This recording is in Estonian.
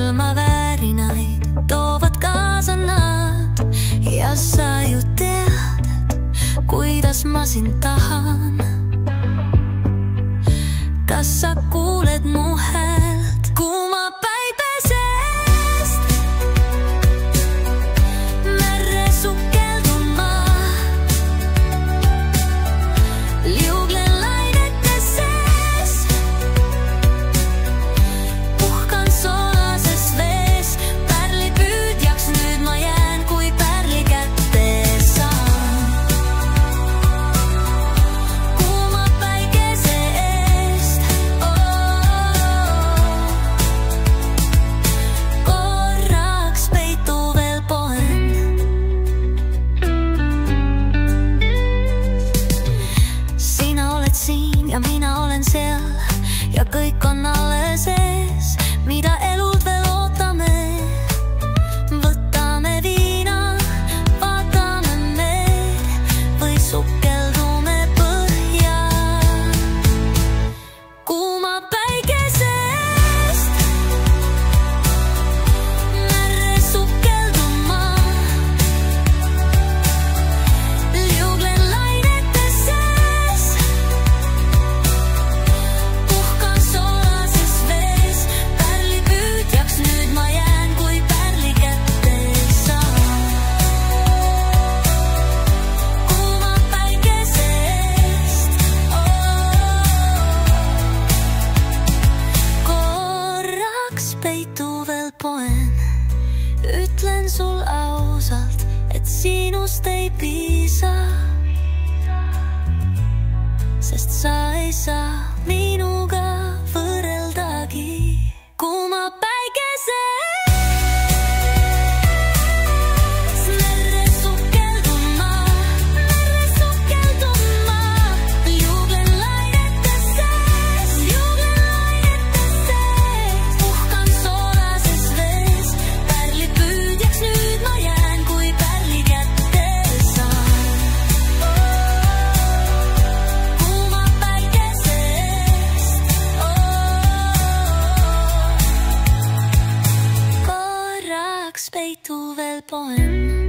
ilmaväärinaid toovad kaasa nad ja sa ju tead, kuidas ma sind tahan. Kas sa kuuled mu häält kuuma päibesest? Merre sukelduma, liuglen lainete sees, puhkan soolases vees. Pärlipüüdjaks nüüd ma jään, kui pärli kätte saan. Kuuma päikese eest, korraks peitu veel poen. Sina oled siin ja mina olen seal ja kõik on alles ees, mida elud veel ootame. Võtame viina, vaatame meed või sukeldume põhja. Kuuma päikese eest, merre sukelduma, liuglen lainete sees, puhkan soolases vees. Pärlipüüdjaks nüüd ma jään, kui pärli kätte saan. Kuuma päikese eest, korraks peitu veel poen. Ütlen sul ausalt, et sinust ei piisa, sest sa ei saa minuga võrreldagi. Kuuma päikese eest, merre sukelduma, liuglen lainete sees, puhkan soolases vees. Pärlipüüdjaks nüüd ma jään, kui pärli kätte saan. Kuuma päikese eest, korraks peitu veel poen.